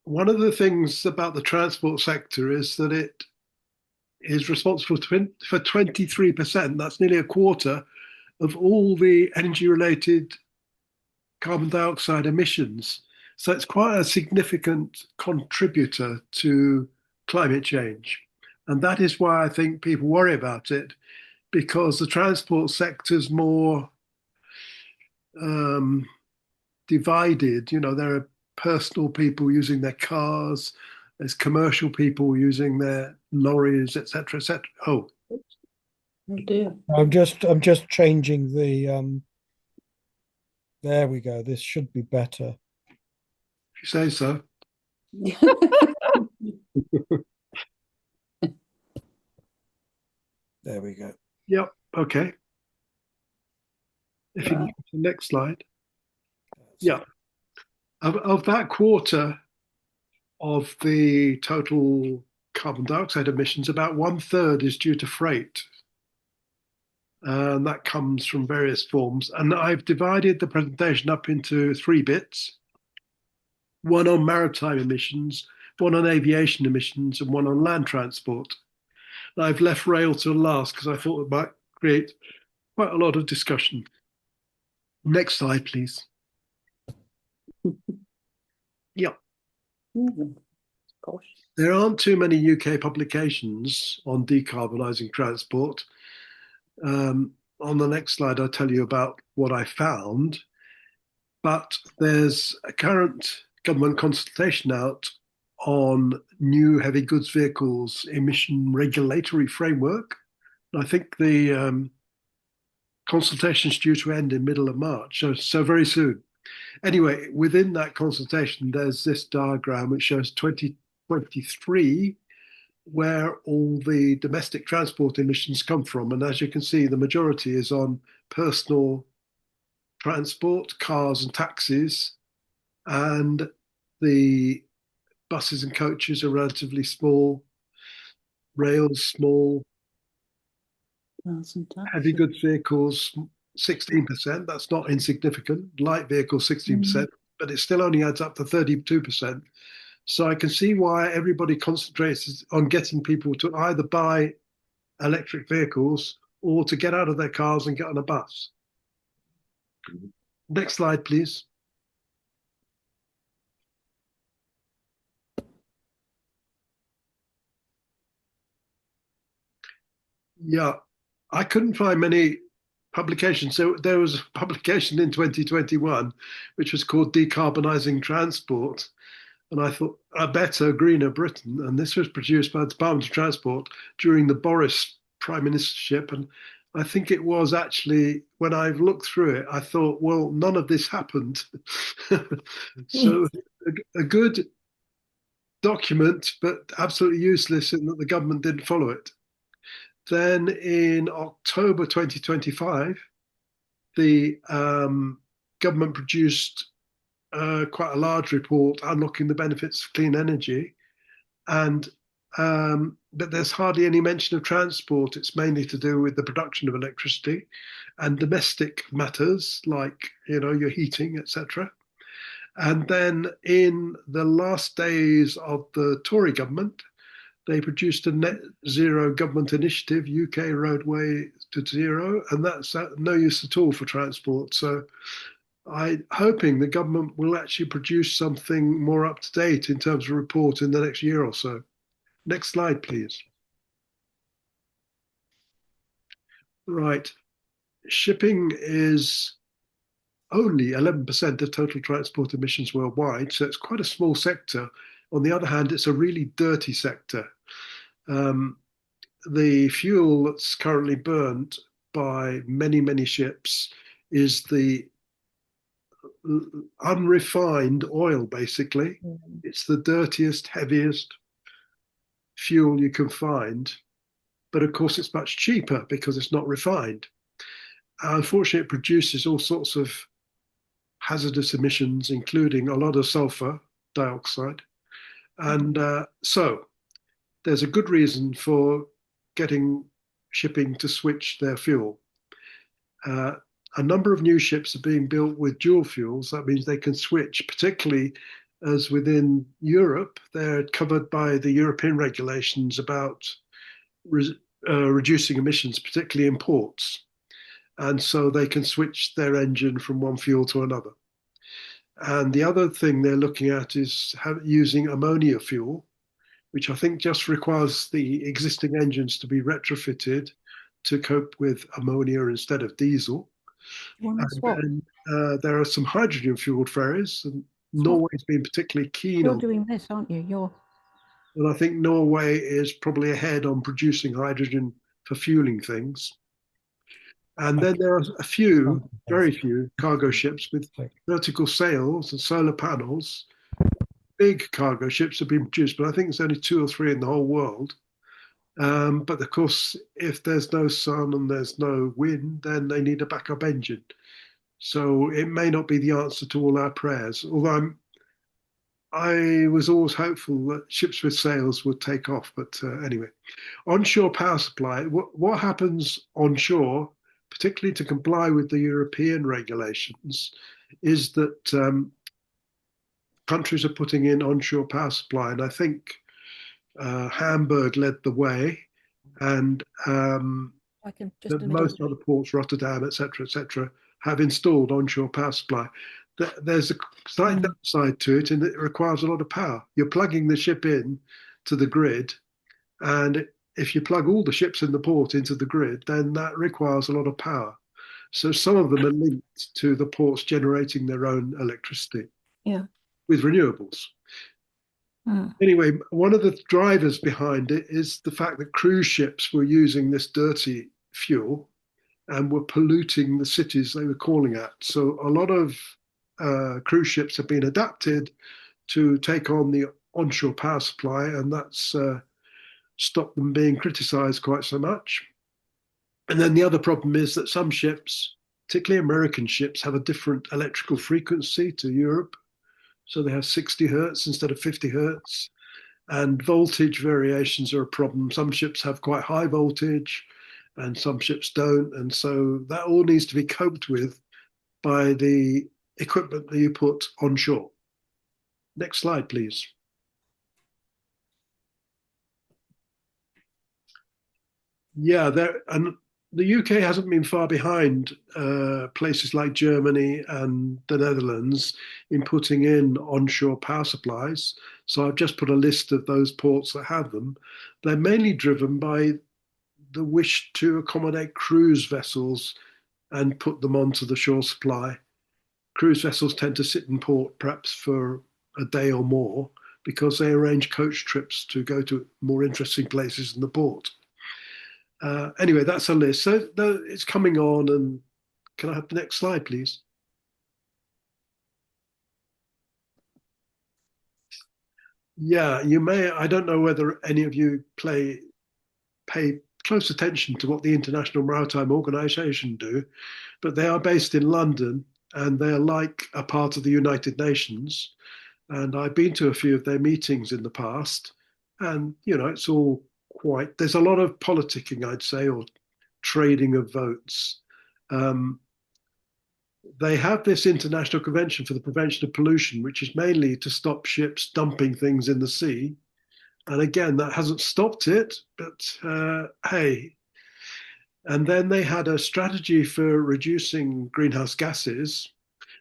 one of the things about the transport sector is that it is responsible for 23%. That's nearly a quarter of all the energy related carbon dioxide emissions. So it's quite a significant contributor to climate change. And that is why I think people worry about it, because the transport sector is more um, divided. You know, there are personal people using their cars, there's commercial people using their lorries, etc., etc. Oh, Oh dear. I'm just changing the there we go. This should be better. if you say so. There we go. Yep. Okay. If you go Right. to the next slide. That's Yeah. it. Of that quarter of the total carbon dioxide emissions, about one third is due to freight. And that comes from various forms. And I've divided the presentation up into three bits: one on maritime emissions, one on aviation emissions, and one on land transport. And I've left rail to last because I thought it might create quite a lot of discussion. Next slide, please. Yeah. Gosh. There aren't too many UK publications on decarbonising transport. On the next slide, I'll tell you about what I found. But there's a current government consultation out on new heavy goods vehicles emission regulatory framework. And I think the consultation is due to end in middle of March, so very soon. Anyway, within that consultation, there's this diagram which shows 2023 where all the domestic transport emissions come from. And as you can see, the majority is on personal transport, cars and taxis, and the buses and coaches are relatively small, rails small, heavy Fantastic. goods vehicles 16%. That's not insignificant. Light vehicles 16%, but it still only adds up to 32%. So I can see why everybody concentrates on getting people to either buy electric vehicles or to get out of their cars and get on a bus. Next slide, please. Yeah, I couldn't find many publications. So there was a publication in 2021 which was called Decarbonising Transport. And I thought, a better, greener Britain. And this was produced by the Department of Transport during the Boris prime ministership. And I think it was actually, when I've looked through it, I thought, well, none of this happened. So a good document, but absolutely useless in that the government didn't follow it. Then in October 2025, the government produced quite a large report unlocking the benefits of clean energy, and but there's hardly any mention of transport. It's mainly to do with the production of electricity and domestic matters like your heating, etc. And then in the last days of the Tory government, they produced a net zero government initiative, UK roadway to zero, and that's no use at all for transport. So I'm hoping the government will actually produce something more up to date in terms of report in the next year or so. Next slide, please. Right. Shipping is only 11% of total transport emissions worldwide, so it's quite a small sector. On the other hand, it's a really dirty sector. Um, the fuel that's currently burnt by many, many ships is the unrefined oil, basically. It's the dirtiest, heaviest fuel you can find. But of course, it's much cheaper because it's not refined. Unfortunately, it produces all sorts of hazardous emissions, including a lot of sulfur dioxide. And so there's a good reason for getting shipping to switch their fuel. Uh, a number of new ships are being built with dual fuels. That means they can switch, particularly as within Europe, they're covered by the European regulations about re reducing emissions, particularly in ports. And so they can switch their engine from one fuel to another. And the other thing they're looking at is using ammonia fuel, which I think just requires the existing engines to be retrofitted to cope with ammonia instead of diesel. You want to And swap? then there are some hydrogen fueled ferries, and Swap. Norway's been particularly keen You're on. doing this, aren't you? And I think Norway is probably ahead on producing hydrogen for fueling things. And then there are a few, very few cargo ships with vertical sails and solar panels. Big cargo ships have been produced, but I think there's only two or three in the whole world. But of course, if there's no sun and there's no wind, then they need a backup engine. So it may not be the answer to all our prayers. Although I was always hopeful that ships with sails would take off. But anyway, onshore power supply. What happens onshore, particularly to comply with the European regulations, is that countries are putting in onshore power supply, and I think Hamburg led the way, and I can just the a minute. most other ports, Rotterdam, etc., have installed onshore power supply. There's a slight downside to it in that it requires a lot of power. You're plugging the ship in to the grid, and if you plug all the ships in the port into the grid, then that requires a lot of power. So some of them are linked to the ports generating their own electricity Yeah. with renewables. Anyway, one of the drivers behind it is the fact that cruise ships were using this dirty fuel and were polluting the cities they were calling at. So a lot of cruise ships have been adapted to take on the onshore power supply, and that's stopped them being criticized quite so much. And then the other problem is that some ships, particularly American ships, have a different electrical frequency to Europe. So they have 60 hertz instead of 50 hertz. And voltage variations are a problem. Some ships have quite high voltage and some ships don't. And so that all needs to be coped with by the equipment that you put onshore. Next slide, please. Yeah, and the UK hasn't been far behind places like Germany and the Netherlands in putting in onshore power supplies. So I've just put a list of those ports that have them. They're mainly driven by the wish to accommodate cruise vessels and put them onto the shore supply. Cruise vessels tend to sit in port perhaps for a day or more because they arrange coach trips to go to more interesting places in the port. Anyway, that's a list. So it's coming on. And can I have the next slide, please? Yeah, you may. I don't know whether any of you pay close attention to what the International Maritime Organization do, but they are based in London and they're like a part of the United Nations. And I've been to a few of their meetings in the past, and it's all quite. There's a lot of politicking, I'd say, or trading of votes. Um, they have this international convention for the prevention of pollution, which is mainly to stop ships dumping things in the sea. And again, that hasn't stopped it, but hey. And then they had a strategy for reducing greenhouse gases,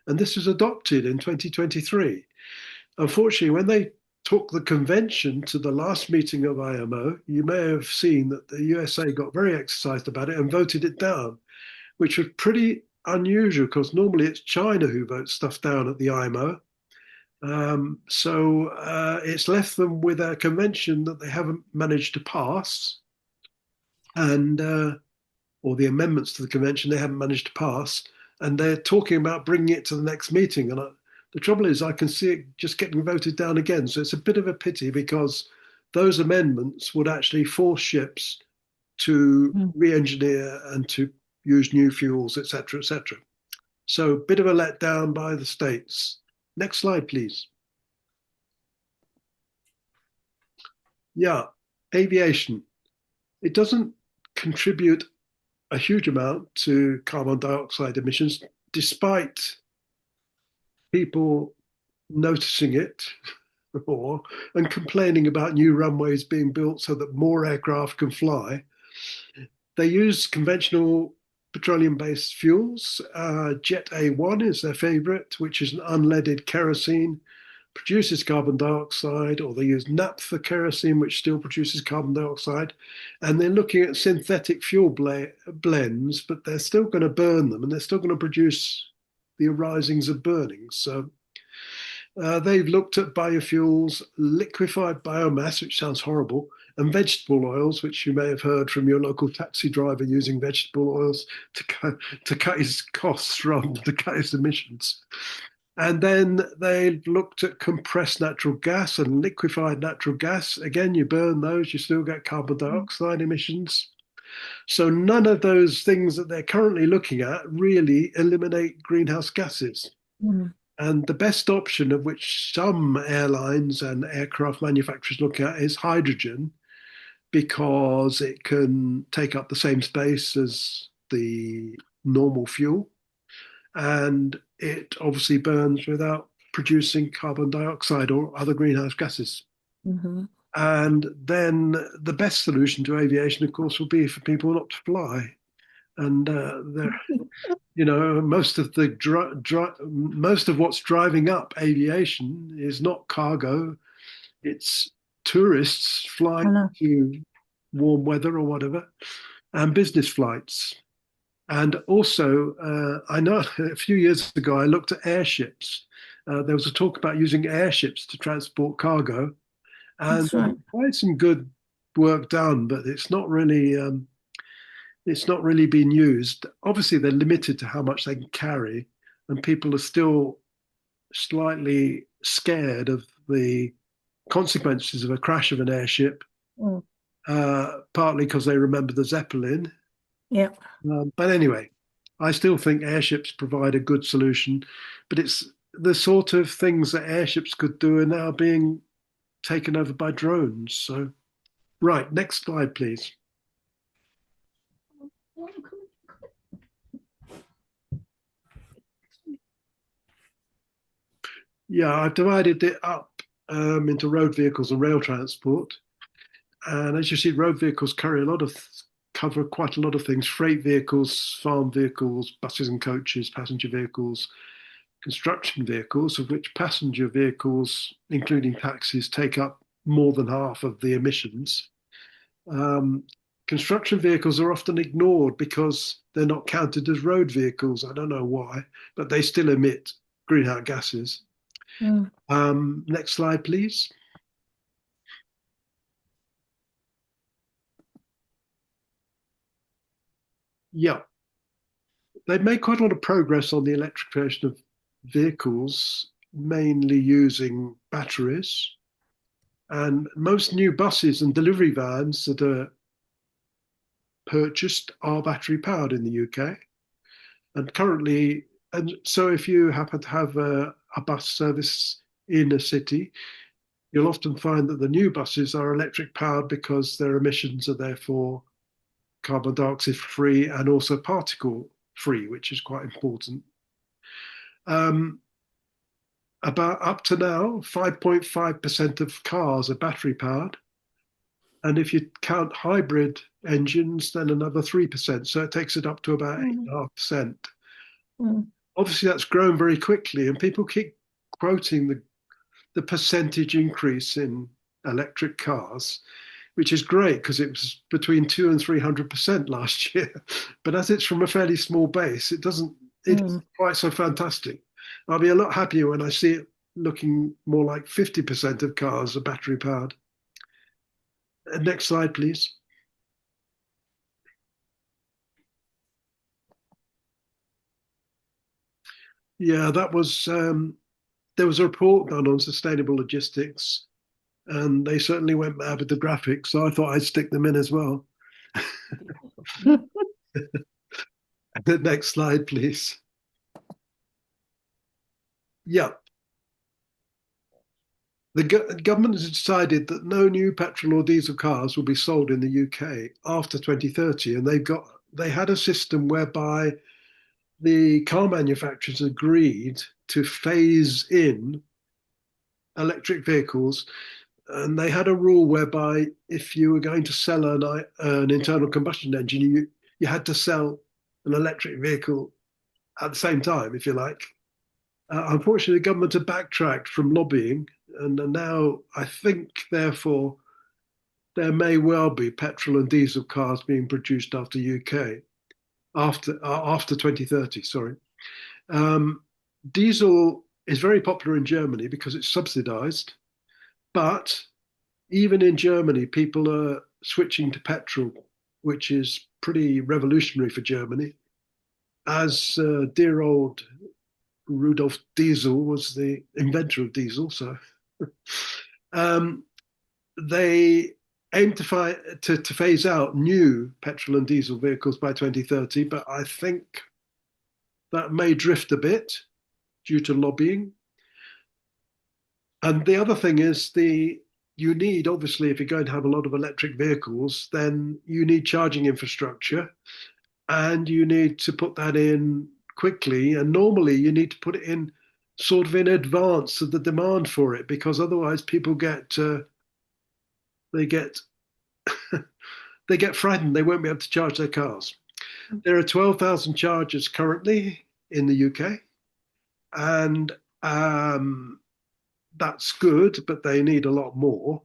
and this was adopted in 2023. Unfortunately, when they took the convention to the last meeting of IMO, you may have seen that the USA got very exercised about it and voted it down, which was pretty unusual because normally it's China who votes stuff down at the IMO. So it's left them with a convention that they haven't managed to pass, and or the amendments to the convention they haven't managed to pass, and they're talking about bringing it to the next meeting. And the trouble is, I can see it just getting voted down again. So it's a bit of a pity because those amendments would actually force ships to re-engineer and to use new fuels, etc., etc. So a bit of a letdown by the states. Next slide, please. Yeah, aviation. It doesn't contribute a huge amount to carbon dioxide emissions, despite people noticing it or and complaining about new runways being built so that more aircraft can fly. They use conventional petroleum-based fuels. Jet A1 is their favorite, which is an unleaded kerosene, produces carbon dioxide, or they use naphtha kerosene, which still produces carbon dioxide. And they're looking at synthetic fuel blends, but they're still going to burn them and they're still going to produce the arisings of burning. So they've looked at biofuels, liquefied biomass, which sounds horrible, and vegetable oils, which you may have heard from your local taxi driver using vegetable oils to cut his costs rather than to cut his emissions. And then they looked at compressed natural gas and liquefied natural gas. Again, you burn those, you still get carbon dioxide emissions. So none of those things that they're currently looking at really eliminate greenhouse gases. Mm. And the best option, of which some airlines and aircraft manufacturers look at, is hydrogen, because it can take up the same space as the normal fuel. And it obviously burns without producing carbon dioxide or other greenhouse gases. Mm-hmm. And then the best solution to aviation, of course, would be for people not to fly. And most of what's driving up aviation is not cargo; it's tourists I flying know. to warm weather or whatever, and business flights. And also, I know a few years ago I looked at airships. There was a talk about using airships to transport cargo, and That's right. quite some good work done, but it's not really been used. Obviously, they're limited to how much they can carry, and people are still slightly scared of the consequences of a crash of an airship, Mm. partly because they remember the Zeppelin. Yeah. But anyway, I still think airships provide a good solution, but it's the sort of things that airships could do are now being taken over by drones. So, right, next slide, please. Yeah, I've divided it up into road vehicles and rail transport. And as you see, road vehicles cover quite a lot of things: freight vehicles, farm vehicles, buses and coaches, passenger vehicles, construction vehicles, of which passenger vehicles, including taxis, take up more than half of the emissions. Um, Construction vehicles are often ignored because they're not counted as road vehicles. I don't know why, but they still emit greenhouse gases. Mm. Next slide, please. Yeah, they've made quite a lot of progress on the electrification of vehicles, mainly using batteries. And most new buses and delivery vans that are purchased are battery powered in the UK. And currently, and so if you happen to have a bus service in a city, you'll often find that the new buses are electric powered because their emissions are therefore carbon dioxide free and also particle free, which is quite important. Um, about up to now, 5.5% of cars are battery powered. And if you count hybrid engines, then another 3%. So it takes it up to about Mm. 8.5%. Mm. Obviously, that's grown very quickly, and people keep quoting the percentage increase in electric cars, which is great because it was between 2 and 300% last year. But as it's from a fairly small base, it isn't Mm. quite so fantastic. I'll be a lot happier when I see it looking more like 50% of cars are battery powered. Next slide, please. Yeah, there was a report done on sustainable logistics, and they certainly went mad with the graphics. So I thought I'd stick them in as well. The next slide, please. Yeah, the government has decided that no new petrol or diesel cars will be sold in the UK after 2030, and they had a system whereby the car manufacturers agreed to phase in electric vehicles, and they had a rule whereby if you were going to sell an internal combustion engine, you had to sell an electric vehicle at the same time, if you like. Unfortunately, the government have backtracked from lobbying, and now I think, therefore, there may well be petrol and diesel cars being produced after UK after 2030. Sorry, um, diesel is very popular in Germany because it's subsidised, but even in Germany, people are switching to petrol, which is pretty revolutionary for Germany. As dear old Rudolf Diesel was the inventor of diesel, so um, they aim to phase out new petrol and diesel vehicles by 2030, but I think that may drift a bit due to lobbying. And the other thing is you need, obviously, if you're going to have a lot of electric vehicles, then you need charging infrastructure and you need to put that in quickly. And normally you need to put it in sort of in advance of the demand for it, because otherwise people they get they get frightened. They won't be able to charge their cars. There are 12,000 chargers currently in the UK, and that's good, but they need a lot more.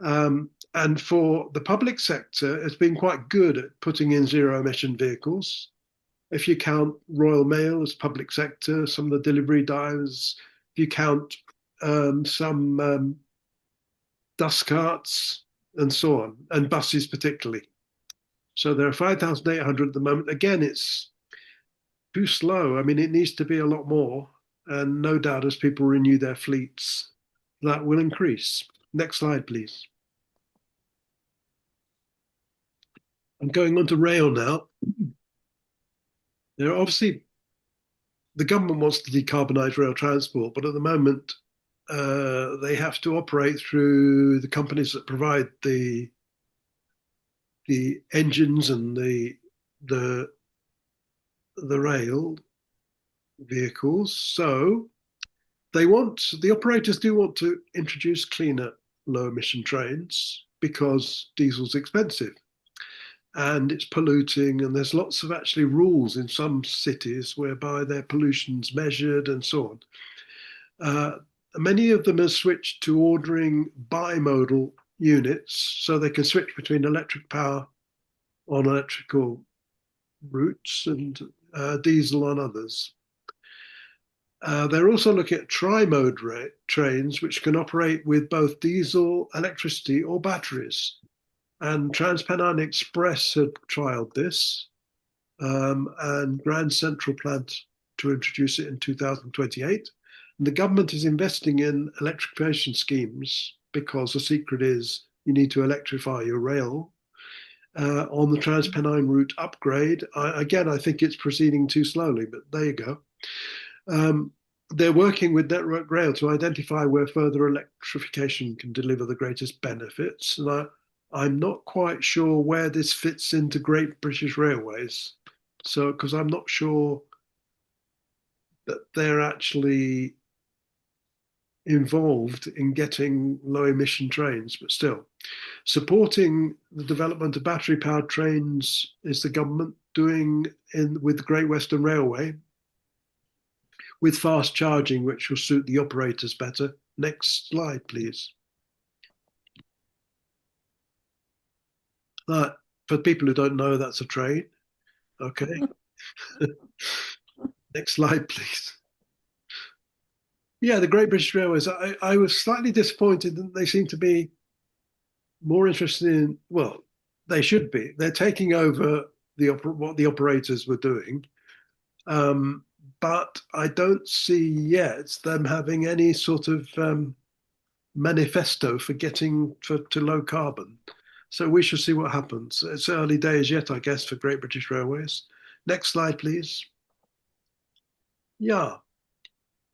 And for the public sector, it's been quite good at putting in zero emission vehicles. If you count Royal Mail as public sector, some of the delivery drivers, if you count some dust carts and so on, and buses particularly. So there are 5,800 at the moment. Again, it's too slow. I mean, it needs to be a lot more. And no doubt as people renew their fleets, that will increase. Next slide, please. I'm going on to rail now. There are obviously, the government wants to decarbonize rail transport, but at the moment, they have to operate through the companies that provide the engines and the rail vehicles. So the operators do want to introduce cleaner, low emission trains because diesel's expensive and it's polluting, and there's lots of actually rules in some cities whereby their pollution's measured and so on. Many of them have switched to ordering bimodal units so they can switch between electric power on electrical routes and diesel on others. They're also looking at tri-mode trains, which can operate with both diesel, electricity, or batteries. And TransPennine Express had trialled this, and Grand Central planned to introduce it in 2028. And the government is investing in electrification schemes because the secret is you need to electrify your rail. On the TransPennine route upgrade, again, I think it's proceeding too slowly, but there you go. They're working with Network Rail to identify where further electrification can deliver the greatest benefits. And I'm not quite sure where this fits into Great British Railways. So, because I'm not sure that they're actually involved in getting low emission trains, but still. Supporting the development of battery powered trains is the government doing with the Great Western Railway, with fast charging, which will suit the operators better. Next slide, please. For people who don't know, that's a train. Okay. Next slide, please. Yeah, the Great British Railways. I was slightly disappointed that they seem to be more interested in, well, they should be. They're taking over what the operators were doing. But I don't see yet them having any sort of manifesto for getting to low carbon. So we shall see what happens. It's early days yet, I guess, for Great British Railways. Next slide, please. Yeah,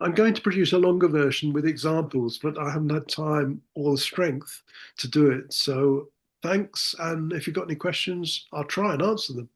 I'm going to produce a longer version with examples, but I haven't had time or the strength to do it. So thanks. And if you've got any questions, I'll try and answer them.